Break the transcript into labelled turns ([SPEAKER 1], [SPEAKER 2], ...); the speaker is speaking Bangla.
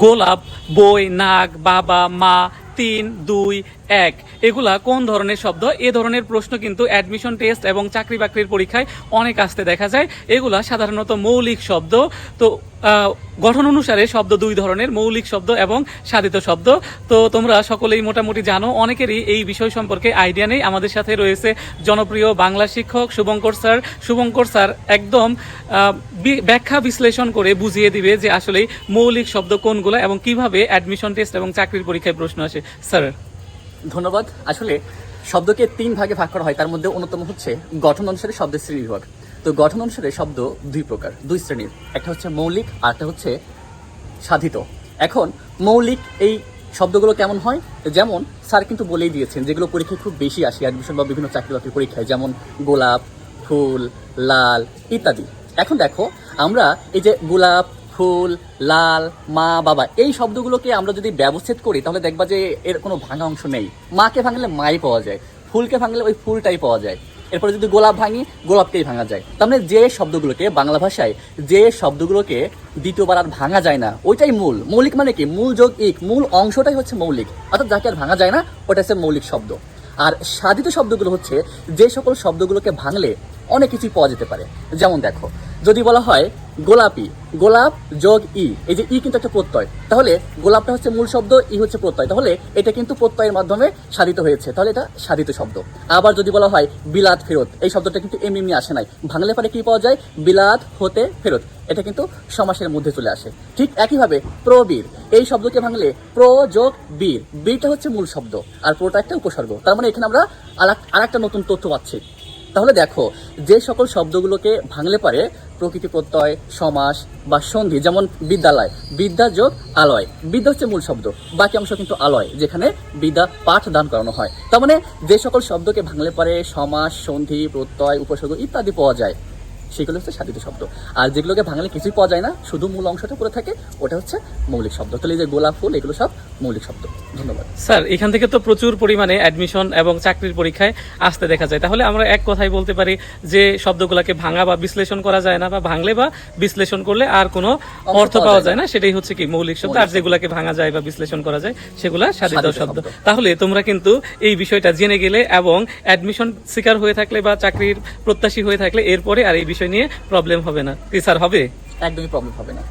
[SPEAKER 1] গোলাপ, বই, নাক, বাবা, মা, 3, 2, 1 এগুলা কোন ধরনের শব্দ? এ ধরনের প্রশ্ন কিন্তু অ্যাডমিশন টেস্ট এবং চাকরি বাকরির পরীক্ষায় অনেক আসতে দেখা যায়। এগুলা সাধারণত মৌলিক শব্দ। তো গঠন অনুসারে শব্দ দুই ধরনের, মৌলিক শব্দ এবং সাধিত শব্দ। তো তোমরা সকলেই মোটামুটি জানো, অনেকেরই এই বিষয় সম্পর্কে আইডিয়া নেই। আমাদের সাথে রয়েছে জনপ্রিয় বাংলা শিক্ষক শুভঙ্কর স্যার। শুভঙ্কর স্যার একদম ব্যাখ্যা বিশ্লেষণ করে বুঝিয়ে দিবে যে আসলে মৌলিক শব্দ কোনগুলো এবং কিভাবে অ্যাডমিশন টেস্ট এবং চাকরির পরীক্ষায় প্রশ্ন আসে। স্যার
[SPEAKER 2] ধন্যবাদ। আসলে শব্দকে 3 ভাগে ভাগ করা হয়, তার মধ্যে অন্যতম হচ্ছে গঠন অনুসারে শব্দের শ্রেণী বিভাগ। তো গঠন অনুসারে শব্দ 2 প্রকার, 2 শ্রেণীর। একটা হচ্ছে মৌলিক আর একটা হচ্ছে সাধিত। এখন মৌলিক এই শব্দগুলো কেমন হয়? যেমন স্যার কিন্তু বলেই দিয়েছেন, যেগুলো পরীক্ষায় খুব বেশি আসে অ্যাডমিশন বা বিভিন্ন চাকরি বাকরির পরীক্ষায়, যেমন গোলাপ, ফুল, লাল ইত্যাদি। এখন দেখো, আমরা এই যে গোলাপ, ফুল, লাল, মা, বাবা এই শব্দগুলোকে আমরা যদি ব্যবচ্ছেদ করি তাহলে দেখবা যে এর কোনো ভাঙা অংশ নেই। মাকে ভাঙলে মাই পাওয়া যায়, ফুলকে ভাঙলে ওই ফুলটাই পাওয়া যায়। এরপরে যদি গোলাপ ভাঙি, গোলাপকেই ভাঙা যায়। তার মানে যে শব্দগুলোকে বাংলা ভাষায় যে শব্দগুলোকে দ্বিতীয়বার আর ভাঙা যায় না ওইটাই মূল। মৌলিক মানে কি? মূল যোগ ইক, মূল অংশটাই হচ্ছে মৌলিক, অর্থাৎ যাকে আর ভাঙা যায় না ওটা হচ্ছে মৌলিক শব্দ। আর সাধিত শব্দগুলো হচ্ছে যে সকল শব্দগুলোকে ভাঙলে অনেক কিছুই পাওয়া যেতে পারে। যেমন দেখো, যদি বলা হয় গোলাপি, গোলাপ যোগ ই, এই যে ই কিন্তু একটা প্রত্যয়, তাহলে গোলাপটা হচ্ছে মূল শব্দ, ই হচ্ছে প্রত্যয়, তাহলে এটা কিন্তু প্রত্যয়ের মাধ্যমে সাধিত হয়েছে, তাহলে এটা সাধিত শব্দ। আবার যদি বলা হয় বিলাত ফেরত, এই শব্দটা কিন্তু এমনি আসে নাই, ভাঙলে পরে কি পাওয়া যায়? বিলাত হতে ফেরত, এটা কিন্তু সমাসের মধ্যে চলে আসে। ঠিক একইভাবে প্রবীর, এই শব্দকে ভাঙলে প্র যোগ বীর, বীরটা হচ্ছে মূল শব্দ আর প্রটা একটা উপসর্গ। তার মানে এখানে আমরা আরেকটা নতুন তথ্য পাচ্ছি। তাহলে দেখো, যে সকল শব্দগুলোকে ভাঙলে পারে প্রকৃতি প্রত্যয়, সমাস বা সন্ধি, যেমন বিদ্যালয়, বিদ্যা যোগ আলয়, বিদ্যা হচ্ছে মূল শব্দ, বাকি অংশ কিন্তু আলয়, যেখানে বিদ্যা পাঠ দান করানো হয়। তার মানে যে সকল শব্দকে ভাঙলে পারে সমাস, সন্ধি, প্রত্যয়, উপসর্গ ইত্যাদি পাওয়া যায় সেগুলো হচ্ছে সাধিত শব্দ। আর যেগুলোকে ভাঙলে কিছুই পাওয়া যায় না, শুধু মূল অংশটা পড়ে থাকে, ওটা হচ্ছে মৌলিক শব্দ। তাহলে এই যে গোলাপ, ফুল এগুলো সব মৌলিক শব্দ। ধন্যবাদ
[SPEAKER 1] স্যার। এখান থেকে তো প্রচুর পরিমাণে অ্যাডমিশন এবং চাকরির পরীক্ষায় আসতে দেখা যায়। তাহলে আমরা এক কথাই বলতে পারি যে শব্দগুলোকে ভাঙা বা বিশ্লেষণ করা যায় না, বা ভাঙলে বা বিশ্লেষণ করলে আর কোনো অর্থ পাওয়া যায় না, সেটাই হচ্ছে কি মৌলিক শব্দ। আর যেগুলোকে ভাঙা যায় বা বিশ্লেষণ করা যায় সেগুলা সাধিত শব্দ। তাহলে তোমরা কিন্তু এই বিষয়টা জেনে গেলে এবং অ্যাডমিশন শিকার হয়ে থাকলে বা চাকরির প্রত্যাশী হয়ে থাকলে এরপরে আর এই বিষয় নিয়ে প্রবলেম হবে না। কি স্যার হবে?
[SPEAKER 2] একদমই প্রবলেম হবে না।